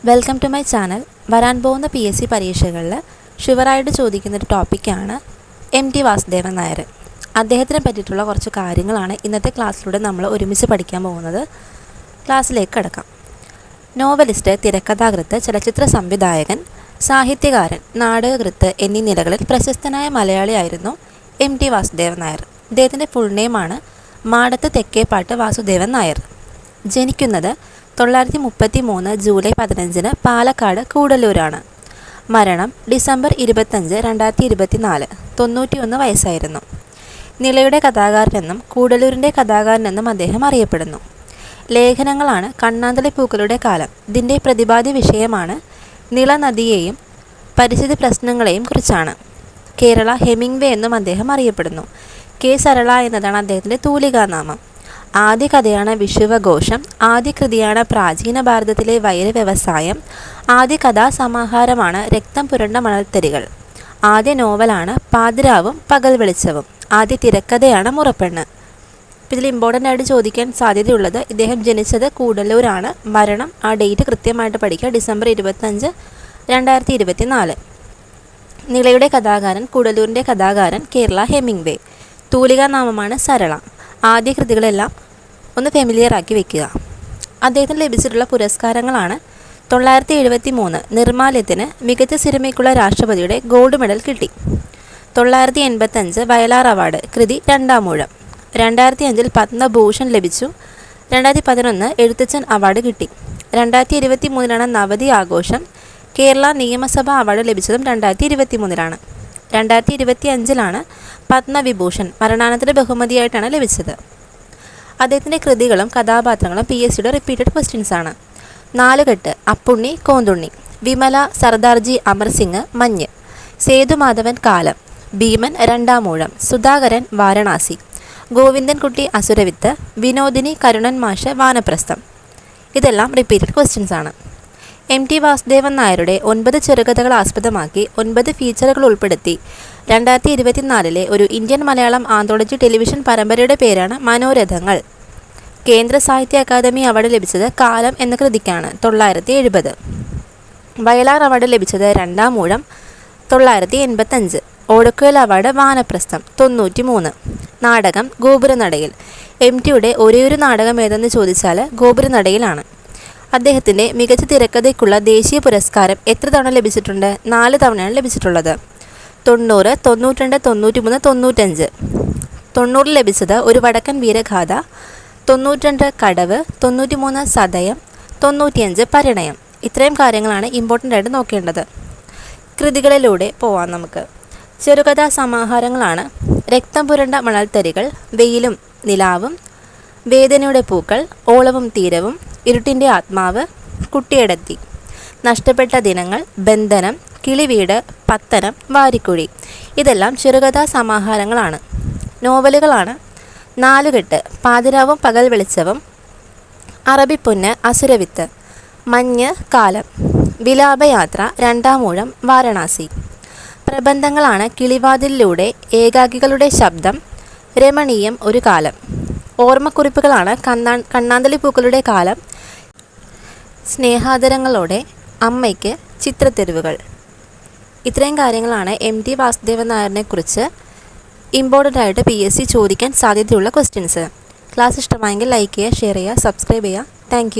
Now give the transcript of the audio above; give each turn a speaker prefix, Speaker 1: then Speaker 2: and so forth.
Speaker 1: Welcome to my channel. വരാൻ പോകുന്ന PSC പരീക്ഷകളിൽ ഷുവറായിട്ട് ചോദിക്കുന്നൊരു ടോപ്പിക്കാണ് MT വാസുദേവൻ നായർ. അദ്ദേഹത്തിനെ പറ്റിയിട്ടുള്ള കുറച്ച് കാര്യങ്ങളാണ് ഇന്നത്തെ ക്ലാസ്സിലൂടെ നമ്മൾ ഒരുമിച്ച് പഠിക്കാൻ പോകുന്നത്. ക്ലാസ്സിലേക്ക് കടക്കാം. നോവലിസ്റ്റ്, തിരക്കഥാകൃത്ത്, ചലച്ചിത്ര സംവിധായകൻ, സാഹിത്യകാരൻ, നാടകകൃത്ത് എന്നീ നിലകളിൽ പ്രശസ്തനായ മലയാളിയായിരുന്നു MT വാസുദേവൻ നായർ. അദ്ദേഹത്തിൻ്റെ ഫുൾ നെയിമാണ് മാടത്ത് തെക്കേപ്പാട്ട് വാസുദേവൻ നായർ. ജനിക്കുന്നത് 1933 ജൂലൈ 15 പാലക്കാട് കൂടല്ലൂരാണ്. മരണം ഡിസംബർ 25, 2024. 91 വയസ്സായിരുന്നു. നിളയുടെ കഥാകാരനെന്നും കൂടല്ലൂരിൻ്റെ കഥാകാരനെന്നും അദ്ദേഹം അറിയപ്പെടുന്നു. ലേഖനങ്ങളാണ് കണ്ണാന്തളി പൂക്കളുടെ കാലം. ഇതിൻ്റെ പ്രതിപാദ്യ വിഷയമാണ് നിള നദിയെയും പരിസ്ഥിതി പ്രശ്നങ്ങളെയും കുറിച്ചാണ്. കേരള ഹെമിംഗ്വേ എന്നും അദ്ദേഹം അറിയപ്പെടുന്നു. K. സരള എന്നതാണ് അദ്ദേഹത്തിൻ്റെ തൂലികാനാമം. ആദ്യ കഥയാണ് വിഷുവഘോഷം. ആദ്യ കൃതിയാണ് പ്രാചീന ഭാരതത്തിലെ വയൽ വ്യവസായം. ആദ്യ കഥാസമാഹാരമാണ് രക്തം പുരണ്ട മണൽത്തരികൾ. ആദ്യ നോവലാണ് പാതിരാവും പകൽ വെളിച്ചവും. ആദ്യ തിരക്കഥയാണ് മുറപ്പെണ്ണ്. ഇതിൽ ഇമ്പോർട്ടൻ്റ് ആയിട്ട് ചോദിക്കാൻ സാധ്യതയുള്ളത് ഇദ്ദേഹം ജനിച്ചത് കൂടല്ലൂരാണ്. മരണം ആ ഡേറ്റ് കൃത്യമായിട്ട് പഠിക്കുക, ഡിസംബർ 25, 2024. നിളയുടെ കഥാകാരൻ, കൂടല്ലൂരിൻ്റെ കഥാകാരൻ, കേരള ഹെമിംഗ്വേ. തൂലികാനാമമാണ് സരള. ആദ്യ കൃതികളെല്ലാം ഒന്ന് ഫെമിലിയർ ആക്കി വെക്കുക. അദ്ദേഹത്തിന് ലഭിച്ചിട്ടുള്ള പുരസ്കാരങ്ങളാണ് 1973 നിർമ്മാല്യത്തിന് മികച്ച സിനിമയ്ക്കുള്ള രാഷ്ട്രപതിയുടെ ഗോൾഡ് മെഡൽ കിട്ടി. 1985 വയലാർ അവാർഡ്, കൃതി രണ്ടാമൂഴം. 2005 പത്മഭൂഷൺ ലഭിച്ചു. 2011 എഴുത്തച്ഛൻ അവാർഡ് കിട്ടി. 2023 നവതി ആഘോഷം. കേരള നിയമസഭാ അവാർഡ് ലഭിച്ചതും 2023. 2025 പത്മവിഭൂഷൺ മരണാനന്തര ബഹുമതിയായിട്ടാണ് ലഭിച്ചത്. അദ്ദേഹത്തിൻ്റെ കൃതികളും കഥാപാത്രങ്ങളും PSCയുടെ റിപ്പീറ്റഡ് ക്വസ്റ്റ്യൻസ് ആണ്. നാലുകെട്ട്, അപ്പുണ്ണി, കോന്തുണ്ണി. വിമല, സർദാർജി, അമർസിംഗ്, മഞ്ഞ്. സേതുമാധവൻ, കാലം. ഭീമൻ, രണ്ടാമൂഴം. സുധാകരൻ, വാരണാസി. ഗോവിന്ദൻകുട്ടി, അസുരവിത്ത്. വിനോദിനി, കരുണൻ മാഷ്, വാനപ്രസ്ഥം. ഇതെല്ലാം റിപ്പീറ്റഡ് ക്വസ്റ്റ്യൻസ് ആണ്. MT വാസുദേവൻ നായരുടെ 9 ചെറുകഥകൾ ആസ്പദമാക്കി 9 ഫീച്ചറുകൾ ഉൾപ്പെടുത്തി 2024 ഒരു ഇന്ത്യൻ മലയാളം ആന്തോളജി ടെലിവിഷൻ പരമ്പരയുടെ പേരാണ് മനോരഥങ്ങൾ. കേന്ദ്ര സാഹിത്യ അക്കാദമി അവാർഡ് ലഭിച്ചത് കാലം എന്ന കൃതിക്കാണ്, 970. വയലാർ അവാർഡ് ലഭിച്ചത് രണ്ടാമൂഴം, 985. ഓടക്കുഴൽ അവാർഡ് വാനപ്രസ്ഥം, 93. നാടകം ഗോപുരനടയിൽ. MTയുടെ ഒരേയൊരു നാടകം ഏതെന്ന് ചോദിച്ചാൽ ഗോപുരനടയിലാണ്. അദ്ദേഹത്തിൻ്റെ മികച്ച തിരക്കഥയ്ക്കുള്ള ദേശീയ പുരസ്കാരം എത്ര തവണ ലഭിച്ചിട്ടുണ്ട്? 4 തവണയാണ് ലഭിച്ചിട്ടുള്ളത്. 90, 92, 93, 95. 90 ലഭിച്ചത് ഒരു വടക്കൻ വീരഗാഥ. 92 കടവ്. 93 സതയം. 95 പരിണയം. ഇത്രയും കാര്യങ്ങളാണ് ഇമ്പോർട്ടൻ്റ് ആയിട്ട് നോക്കേണ്ടത്. കൃതികളിലൂടെ പോവാം നമുക്ക്. ചെറുകഥാ സമാഹാരങ്ങളാണ് രക്തം പുരണ്ട മണൽത്തരികൾ, വെയിലും നിലാവും, വേദനയുടെ പൂക്കൾ, ഓളവും തീരവും, ഇരുട്ടിൻ്റെ ആത്മാവ്, കുട്ടിയടത്തി, നഷ്ടപ്പെട്ട ദിനങ്ങൾ, ബന്ധനം, കിളിവീട്, പത്തനം, വാരിക്കുഴി. ഇതെല്ലാം ചെറുകഥാ സമാഹാരങ്ങളാണ്. നോവലുകളാണ് നാലുകെട്ട്, പാതിരാവും പകൽ വെളിച്ചവും, അറബിപ്പൊന്ന്, അസുരവിത്ത്, മഞ്ഞ്, കാലം, വിലാപയാത്ര, രണ്ടാമൂഴം, വാരണാസി. പ്രബന്ധങ്ങളാണ് കിളിവാതിലിലൂടെ, ഏകാകികളുടെ ശബ്ദം, രമണീയം, ഒരു കാലം. ഓർമ്മക്കുറിപ്പുകളാണ് കണ്ണാന്തളി പൂക്കളുടെ കാലം, സ്നേഹാദരങ്ങളോടെ, അമ്മയ്ക്ക്, ചിത്രത്തെരുവുകൾ. ഇത്രയും കാര്യങ്ങളാണ് MT വാസുദേവൻ നായരിനെ കുറിച്ച് ഇമ്പോർട്ടൻ്റ് ആയിട്ട് PSC ചോദിക്കാൻ സാധ്യതയുള്ള ക്വസ്റ്റ്യൻസ്. ക്ലാസ് ഇഷ്ടമായെങ്കിൽ ലൈക്ക് ചെയ്യുക, ഷെയർ ചെയ്യുക, സബ്സ്ക്രൈബ് ചെയ്യുക. താങ്ക്